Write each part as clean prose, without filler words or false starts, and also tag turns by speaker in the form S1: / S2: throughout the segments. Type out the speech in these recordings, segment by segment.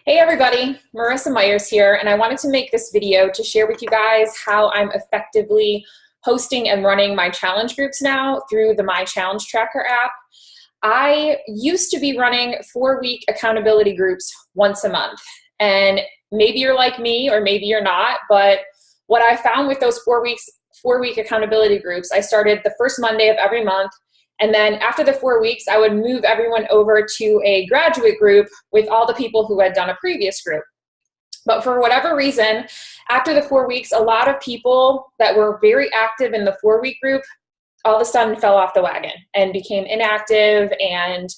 S1: Hey everybody, Marissa Myers here, and I wanted to make this video to share with you guys how I'm effectively hosting and running my challenge groups now through the My Challenge Tracker app. I used to be running 4-week accountability groups once a month, and maybe you're like me or maybe you're not, but what I found with those 4-week accountability groups, I started the first Monday of every month. And then after the 4 weeks, I would move everyone over to a graduate group with all the people who had done a previous group. But for whatever reason, after the 4 weeks, a lot of people that were very active in the 4-week group all of a sudden fell off the wagon and became inactive and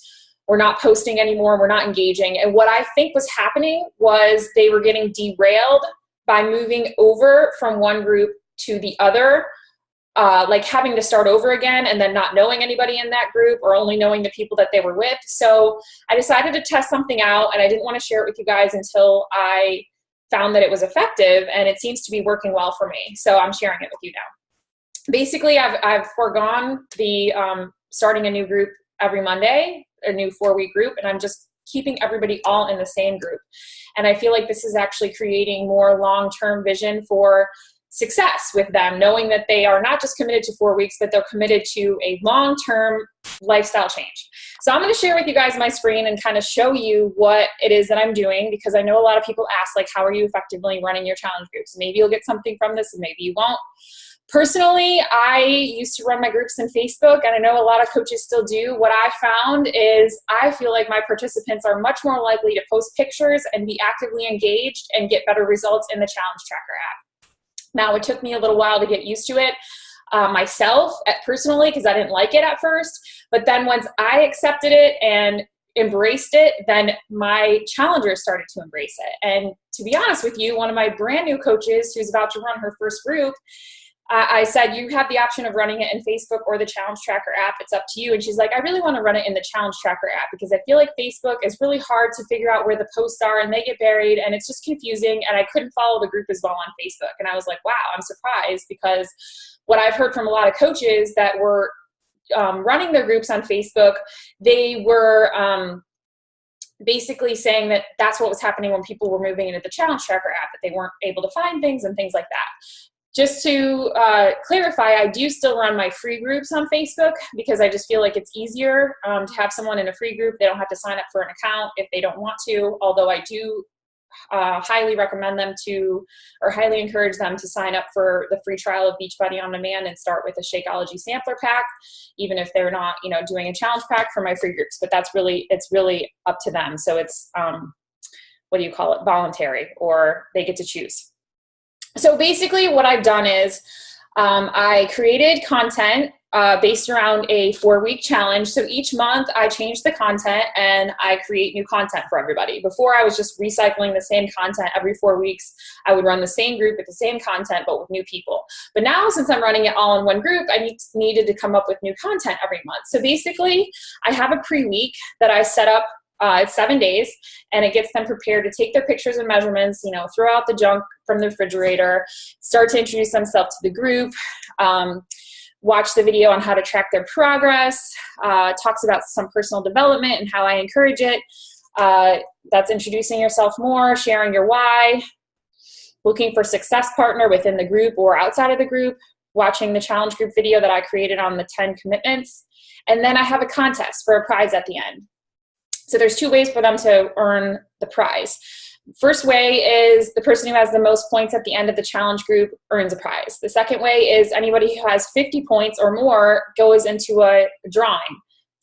S1: were not posting anymore, were not engaging. And what I think was happening was they were getting derailed by moving over from one group to the other, like having to start over again and then not knowing anybody in that group or only knowing the people that they were with. So I decided to test something out, and I didn't want to share it with you guys until I found that it was effective, and it seems to be working well for me. So I'm sharing it with you now. Basically, I've foregone the starting a new group every Monday, a new 4-week group, and I'm just keeping everybody all in the same group. And I feel like this is actually creating more long-term vision for success with them, knowing that they are not just committed to 4 weeks, but they're committed to a long-term lifestyle change. So I'm going to share with you guys my screen and kind of show you what it is that I'm doing, because I know a lot of people ask, like, how are you effectively running your challenge groups? Maybe you'll get something from this and maybe you won't. Personally, I used to run my groups in Facebook, and I know a lot of coaches still do. What I found is I feel like my participants are much more likely to post pictures and be actively engaged and get better results in the Challenge Tracker app. Now, it took me a little while to get used to it myself personally, because I didn't like it at first. But then once I accepted it and embraced it, then my challengers started to embrace it. And to be honest with you, one of my brand new coaches who's about to run her first group, I said, you have the option of running it in Facebook or the Challenge Tracker app. It's up to you. And she's like, I really want to run it in the Challenge Tracker app because I feel like Facebook is really hard to figure out where the posts are and they get buried and it's just confusing. And I couldn't follow the group as well on Facebook. And I was like, wow, I'm surprised, because what I've heard from a lot of coaches that were running their groups on Facebook, they were basically saying that that's what was happening when people were moving into the Challenge Tracker app, that they weren't able to find things and things like that. Just to clarify, I do still run my free groups on Facebook because I just feel like it's easier to have someone in a free group. They don't have to sign up for an account if they don't want to, although I do highly recommend them to, or highly encourage them to sign up for the free trial of Beachbody On Demand and start with a Shakeology sampler pack, even if they're not, doing a challenge pack for my free groups. But it's really up to them. So it's, voluntary, or they get to choose. So basically what I've done is I created content based around a 4-week challenge. So each month I change the content and I create new content for everybody. Before, I was just recycling the same content every 4 weeks. I would run the same group with the same content, but with new people. But now, since I'm running it all in one group, I needed to come up with new content every month. So basically I have a pre-week that I set up. It's 7 days, and it gets them prepared to take their pictures and measurements, throw out the junk from the refrigerator, start to introduce themselves to the group, watch the video on how to track their progress, talks about some personal development and how I encourage it. That's introducing yourself more, sharing your why, looking for success partner within the group or outside of the group, watching the challenge group video that I created on the 10 commitments. And then I have a contest for a prize at the end. So there's 2 ways for them to earn the prize. First way is the person who has the most points at the end of the challenge group earns a prize. The second way is anybody who has 50 points or more goes into a drawing,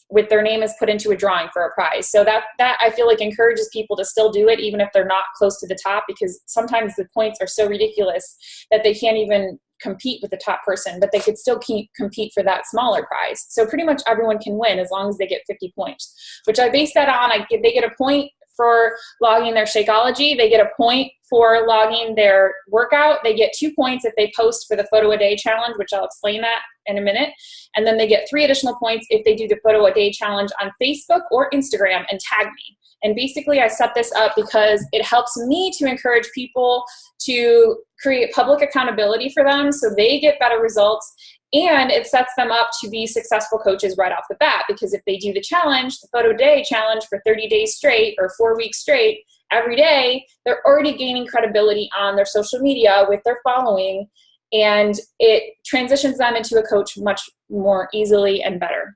S1: with their name is put into a drawing for a prize. So that I feel like encourages people to still do it, even if they're not close to the top, because sometimes the points are so ridiculous that they can't even compete with the top person, but they could still compete for that smaller prize. So pretty much everyone can win as long as they get 50 points, which I base that on. They get a point for logging their Shakeology. They get a point for logging their workout. They get 2 points if they post for the photo a day challenge, which I'll explain that in a minute. And then they get 3 additional points if they do the photo a day challenge on Facebook or Instagram and tag me. And basically I set this up because it helps me to encourage people to create public accountability for them so they get better results, and it sets them up to be successful coaches right off the bat, because if they do the challenge, the photo day challenge, for 30 days straight or 4 weeks straight, every day, they're already gaining credibility on their social media with their following, and it transitions them into a coach much more easily and better.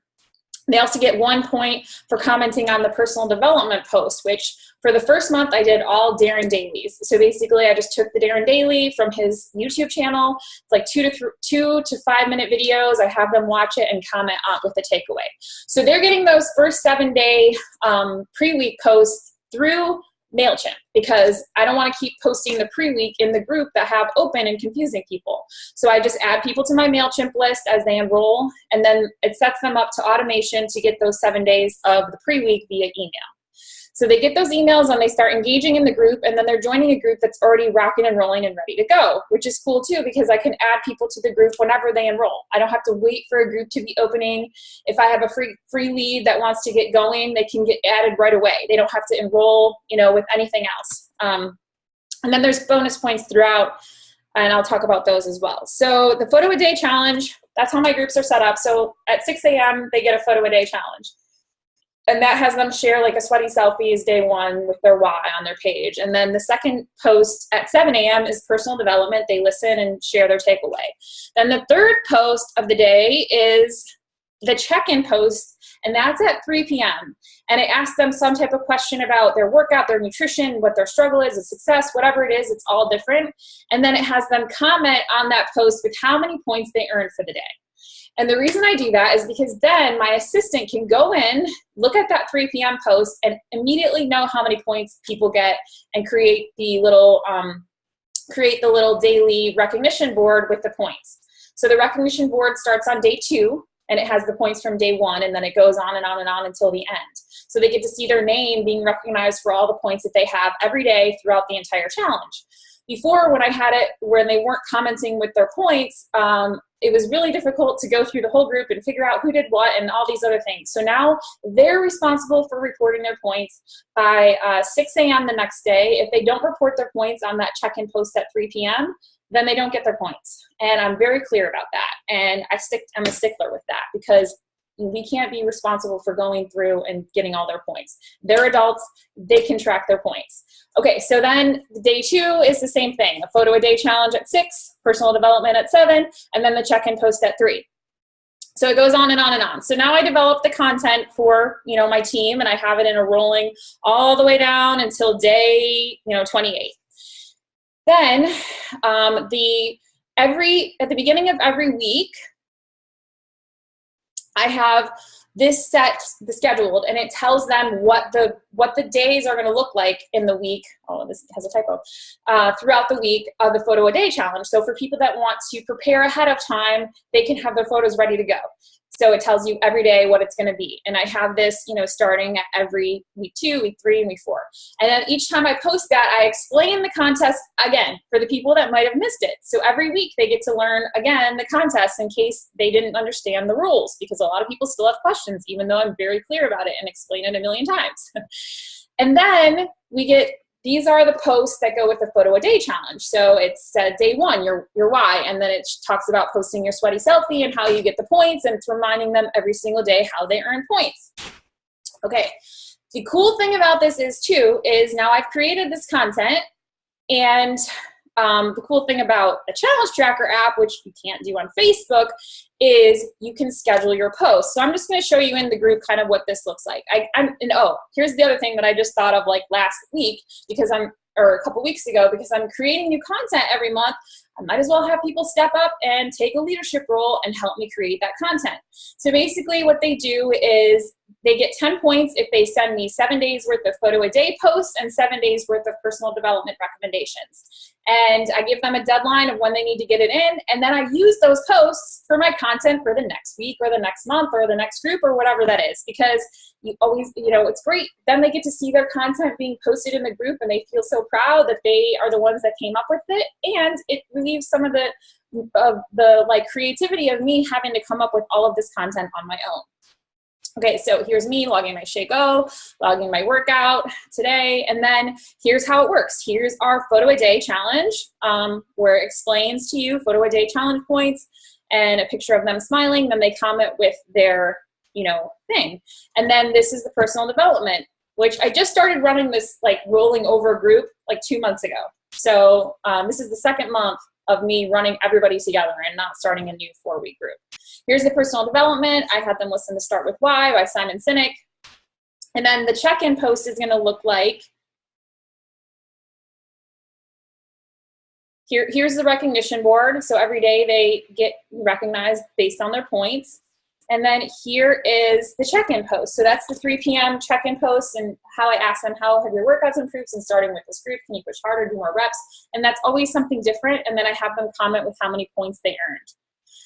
S1: They also get 1 point for commenting on the personal development post, which for the first month I did all Darren dailies. So basically I just took the Darren daily from his YouTube channel. It's like 2 to 5 minute videos. I have them watch it and comment on with a takeaway. So they're getting those first 7-day pre-week posts through MailChimp, because I don't want to keep posting the pre-week in the group that have open and confusing people. So I just add people to my MailChimp list as they enroll, and then it sets them up to automation to get those 7 days of the pre-week via email. So they get those emails and they start engaging in the group, and then they're joining a group that's already rocking and rolling and ready to go, which is cool too, because I can add people to the group whenever they enroll. I don't have to wait for a group to be opening. If I have a free lead that wants to get going, they can get added right away. They don't have to enroll, with anything else. And then there's bonus points throughout, and I'll talk about those as well. So the photo a day challenge, that's how my groups are set up. So at 6 a.m., they get a photo a day challenge. And that has them share like a sweaty selfie is day 1 with their why on their page. And then the second post at 7 a.m. is personal development. They listen and share their takeaway. Then the third post of the day is the check-in post, and that's at 3 p.m. And it asks them some type of question about their workout, their nutrition, what their struggle is, a success, whatever it is, it's all different. And then it has them comment on that post with how many points they earned for the day. And the reason I do that is because then my assistant can go in, look at that 3 p.m. post, and immediately know how many points people get and create the little daily recognition board with the points. So the recognition board starts on day 2, and it has the points from day 1, and then it goes on and on and on until the end. So they get to see their name being recognized for all the points that they have every day throughout the entire challenge. Before, when I had it where they weren't commenting with their points, it was really difficult to go through the whole group and figure out who did what and all these other things. So now they're responsible for reporting their points by 6 a.m. the next day. If they don't report their points on that check-in post at 3 p.m., then they don't get their points. And I'm very clear about that. And I'm a stickler with that, because we can't be responsible for going through and getting all their points. They're adults, they can track their points. Okay, so then day 2 is the same thing. A photo a day challenge at 6, personal development at 7, and then the check-in post at 3. So it goes on and on and on. So now I develop the content for, my team, and I have it in a rolling all the way down until day, 28. Then at the beginning of every week, I have this scheduled, and it tells them what the days are going to look like in the week. Oh, this has a typo. Throughout the week of the photo a day challenge. So for people that want to prepare ahead of time, they can have their photos ready to go. So it tells you every day what it's going to be. And I have this, starting at every week 2, week 3, and week 4. And then each time I post that, I explain the contest again for the people that might have missed it. So every week they get to learn again the contest in case they didn't understand the rules, because a lot of people still have questions, even though I'm very clear about it and explain it a million times. And then these are the posts that go with the photo a day challenge. So it's day 1, your why, and then it talks about posting your sweaty selfie and how you get the points, and it's reminding them every single day how they earn points. Okay, the cool thing about this is now I've created this content, and the cool thing about the challenge tracker app, which you can't do on Facebook, is you can schedule your posts. So I'm just going to show you in the group kind of what this looks like. Here's the other thing that I just thought of last week, or a couple weeks ago, because I'm creating new content every month. I might as well have people step up and take a leadership role and help me create that content. So basically what they do is they get 10 points if they send me 7 days worth of photo a day posts and 7 days worth of personal development recommendations. And I give them a deadline of when they need to get it in, and then I use those posts for my content for the next week or the next month or the next group or whatever that is, because you always, it's great. Then they get to see their content being posted in the group, and they feel so proud that they are the ones that came up with it, and it relieves some of the creativity of me having to come up with all of this content on my own. Okay, so here's me logging my Shake'O, logging my workout today, and then here's how it works. Here's our photo a day challenge, where it explains to you photo a day challenge points and a picture of them smiling. Then they comment with their, thing. And then this is the personal development which I just started running this like rolling over group like 2 months ago. So this is the second month of me running everybody together and not starting a new 4-week group. Here's the personal development. I had them listen to Start With Why by Simon Sinek. And then the check-in post is gonna look like, here's the recognition board. So every day they get recognized based on their points. And then here is the check-in post. So that's the 3 p.m. check-in post, and how I ask them, how have your workouts improved since starting with this group? Can you push harder, do more reps? And that's always something different. And then I have them comment with how many points they earned.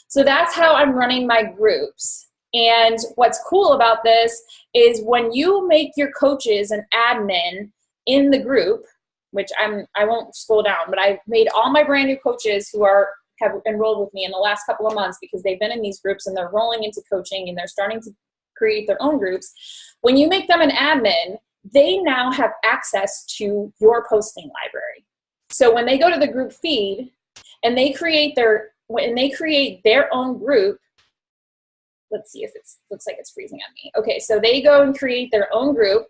S1: So that's how I'm running my groups. And what's cool about this is when you make your coaches an admin in the group, which I won't scroll down, but I've made all my brand new coaches who have enrolled with me in the last couple of months because they've been in these groups and they're rolling into coaching and they're starting to create their own groups. When you make them an admin, they now have access to your posting library. So when they go to the group feed and they create their own group, let's see if looks like it's freezing on me. Okay, so they go and create their own group.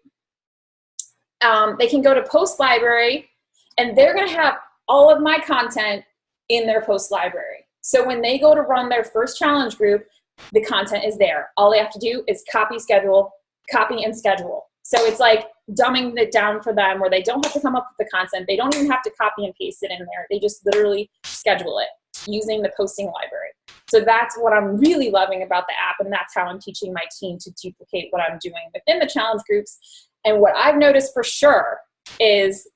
S1: They can go to post library and they're gonna have all of my content in their post library. So when they go to run their first challenge group, the content is there. All they have to do is copy and schedule. So it's like dumbing it down for them where they don't have to come up with the content. They don't even have to copy and paste it in there. They just literally schedule it using the posting library. So that's what I'm really loving about the app, and that's how I'm teaching my team to duplicate what I'm doing within the challenge groups. And what I've noticed for sure is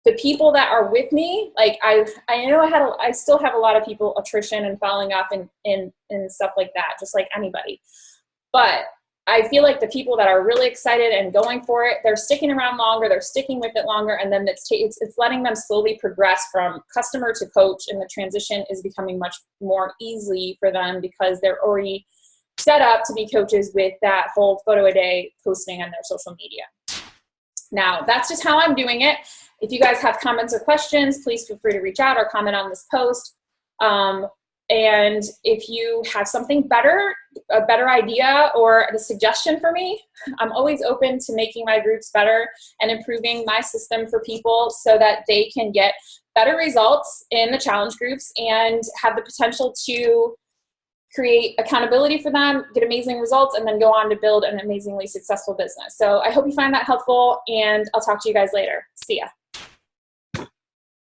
S1: the people that are with me, like I know I still have a lot of people attrition and falling off and stuff like that, just like anybody. But I feel like the people that are really excited and going for it, they're sticking around longer, they're sticking with it longer, and then it's letting them slowly progress from customer to coach, and the transition is becoming much more easy for them because they're already set up to be coaches with that whole photo a day posting on their social media. Now, that's just how I'm doing it. If you guys have comments or questions, please feel free to reach out or comment on this post. And if you have something better, a better idea or a suggestion for me, I'm always open to making my groups better and improving my system for people so that they can get better results in the challenge groups and have the potential to create accountability for them, get amazing results, and then go on to build an amazingly successful business. So I hope you find that helpful, and I'll talk to you guys later. See ya.